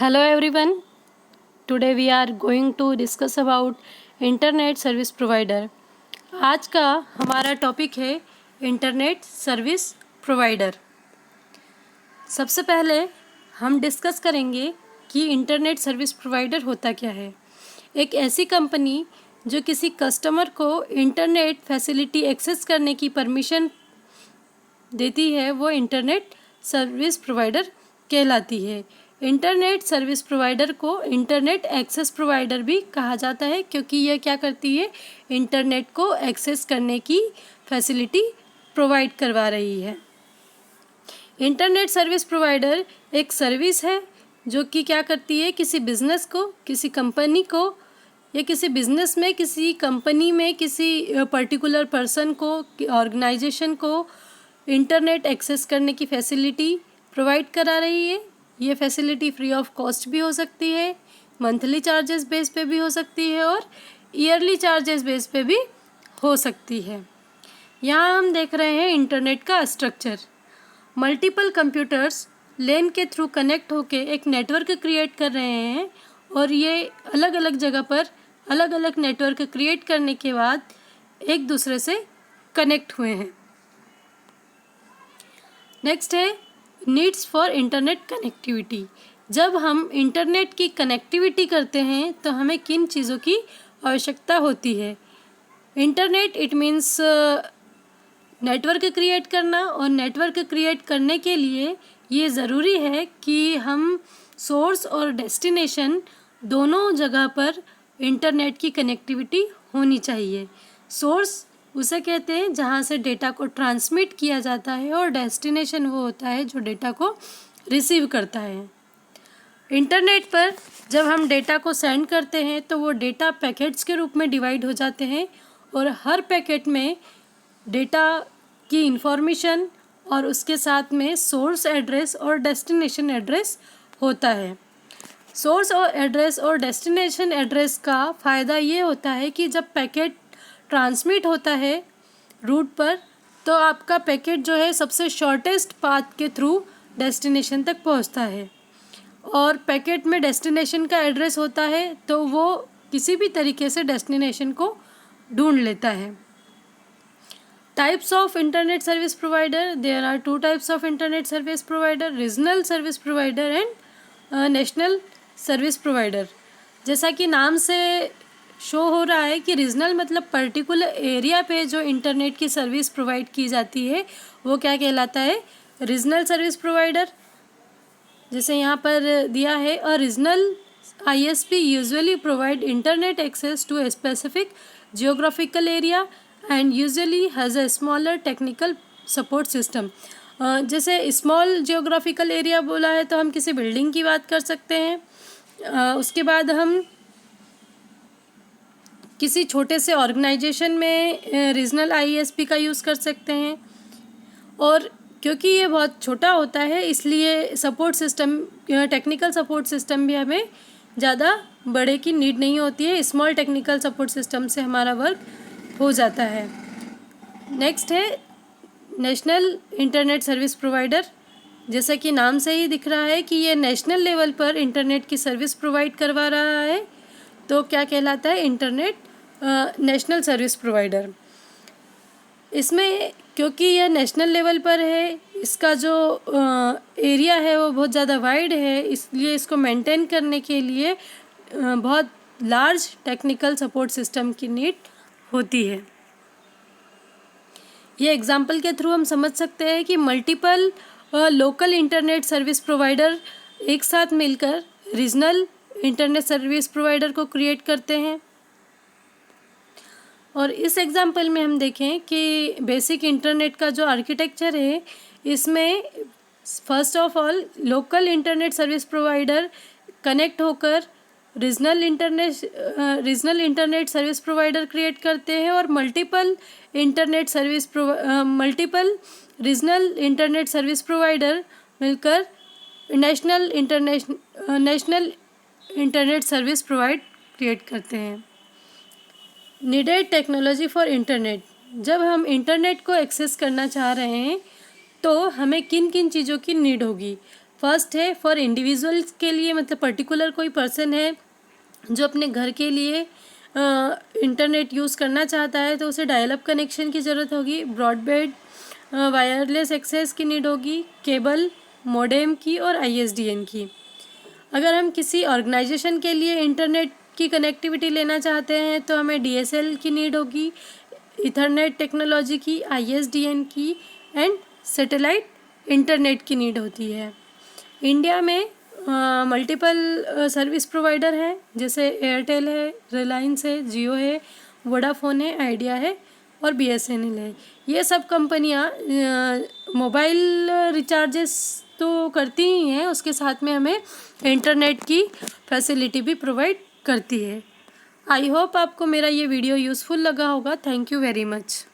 Hello everyone. Today we are going to discuss about internet service provider. आज का हमारा topic है internet service provider. सबसे पहले हम डिस्कस करेंगे कि इंटरनेट सर्विस प्रोवाइडर होता क्या है. एक ऐसी कंपनी जो किसी कस्टमर को इंटरनेट फैसिलिटी एक्सेस करने की परमिशन देती है वो इंटरनेट सर्विस प्रोवाइडर कहलाती है. इंटरनेट सर्विस प्रोवाइडर को इंटरनेट एक्सेस प्रोवाइडर भी कहा जाता है क्योंकि यह क्या करती है, इंटरनेट को एक्सेस करने की फैसिलिटी प्रोवाइड करवा रही है. इंटरनेट सर्विस प्रोवाइडर एक सर्विस है जो कि क्या करती है, किसी बिजनेस को, किसी कंपनी को या किसी बिजनेस में, किसी कंपनी में, किसी पर्टिकुलर पर्सन को, ऑर्गेनाइजेशन को इंटरनेट एक्सेस करने की फैसिलिटी प्रोवाइड करा रही है. ये फैसिलिटी फ्री ऑफ कॉस्ट भी हो सकती है, मंथली चार्जेस बेस पे भी हो सकती है और ईयरली चार्जेस बेस पे भी हो सकती है. यहाँ हम देख रहे हैं इंटरनेट का स्ट्रक्चर. मल्टीपल कंप्यूटर्स लेन के थ्रू कनेक्ट होके एक नेटवर्क क्रिएट कर रहे हैं और ये अलग अलग जगह पर अलग अलग नेटवर्क क्रिएट करने के बाद एक दूसरे से कनेक्ट हुए हैं. नेक्स्ट है नीड्स फॉर इंटरनेट कनेक्टिविटी. जब हम इंटरनेट की कनेक्टिविटी करते हैं तो हमें किन चीज़ों की आवश्यकता होती है. Internet it means network create करना, और नेटवर्क क्रिएट करने के लिए ये ज़रूरी है कि हम सोर्स और डेस्टिनेशन दोनों जगह पर इंटरनेट की कनेक्टिविटी होनी चाहिए. सोर्स उसे कहते हैं जहाँ से डेटा को ट्रांसमिट किया जाता है और डेस्टिनेशन वो होता है जो डेटा को रिसीव करता है. इंटरनेट पर जब हम डेटा को सेंड करते हैं तो वो डेटा पैकेट्स के रूप में डिवाइड हो जाते हैं और हर पैकेट में डेटा की इंफॉर्मेशन और उसके साथ में सोर्स एड्रेस और डेस्टिनेशन एड्रेस होता है. सोर्स और एड्रेस और डेस्टिनेशन एड्रेस का फ़ायदा ये होता है कि जब पैकेट ट्रांसमिट होता है रूट पर तो आपका पैकेट जो है सबसे शॉर्टेस्ट पाथ के थ्रू डेस्टिनेशन तक पहुंचता है, और पैकेट में डेस्टिनेशन का एड्रेस होता है तो वो किसी भी तरीके से डेस्टिनेशन को ढूंढ लेता है. Types of internet service provider. There are 2 types of internet service provider, regional service provider and national service provider. जैसा कि नाम से शो हो रहा है कि रीजनल मतलब पर्टिकुलर एरिया पे जो इंटरनेट की सर्विस प्रोवाइड की जाती है वो क्या कहलाता है, रीजनल सर्विस प्रोवाइडर. जैसे यहाँ पर दिया है, a regional ISP usually provide internet access to a specific geographical area and usually has a smaller technical support system. जैसे स्मॉल जियोग्राफिकल एरिया बोला है तो हम किसी बिल्डिंग की बात कर सकते हैं. उसके बाद हम किसी छोटे से ऑर्गेनाइजेशन में रीजनल ISP का यूज़ कर सकते हैं, और क्योंकि ये बहुत छोटा होता है इसलिए support system, technical support system भी हमें ज़्यादा बड़े की नीड नहीं होती है. स्मॉल टेक्निकल सपोर्ट सिस्टम से हमारा वर्क हो जाता है. नेक्स्ट है नेशनल इंटरनेट सर्विस प्रोवाइडर. जैसा कि नाम से ही दिख रहा है कि ये नेशनल लेवल पर इंटरनेट की सर्विस प्रोवाइड करवा रहा है तो क्या कहलाता है, इंटरनेट नेशनल सर्विस प्रोवाइडर. इसमें क्योंकि यह नेशनल लेवल पर है, इसका जो एरिया है वो बहुत ज़्यादा वाइड है, इसलिए इसको मेंटेन करने के लिए बहुत लार्ज टेक्निकल सपोर्ट सिस्टम की नीड होती है. ये एग्जांपल के थ्रू हम समझ सकते हैं कि multiple local internet service provider एक साथ मिलकर रीजनल इंटरनेट सर्विस प्रोवाइडर को क्रिएट करते हैं. और इस एग्जांपल में हम देखें कि बेसिक इंटरनेट का जो आर्किटेक्चर है इसमें first of all local internet service provider connect होकर regional internet service provider create करते हैं और multiple regional internet service provider मिलकर national internet service provide create करते हैं. Needed technology for internet. जब हम इंटरनेट को एक्सेस करना चाह रहे हैं तो हमें किन किन चीज़ों की नीड होगी. फर्स्ट है फॉर इंडिविजुअल्स के लिए, मतलब पर्टिकुलर कोई पर्सन है जो अपने घर के लिए इंटरनेट यूज़ करना चाहता है तो उसे डायल अप कनेक्शन की ज़रूरत होगी, ब्रॉडबैंड वायरलेस एक्सेस की नीड होगी, केबल मॉडेम की और ISDN की। अगर हम किसी ऑर्गेनाइजेशन के लिए इंटरनेट की कनेक्टिविटी लेना चाहते हैं तो हमें DSL की नीड होगी, इथरनेट टेक्नोलॉजी की, ISDN की एंड सैटेलाइट इंटरनेट की नीड होती है। इंडिया में मल्टीपल सर्विस प्रोवाइडर हैं, जैसे एयरटेल है, रिलायंस है, जियो है, वोडाफोन है, आइडिया है और BSNL है। ये सब कंपनियां मोबाइल रिचार्जेस तो करती ही हैं, उसके साथ में हमें इंटरनेट की फैसिलिटी भी प्रोवाइड करती है। आई होप आपको मेरा ये वीडियो यूज़फुल लगा होगा। Thank you very much.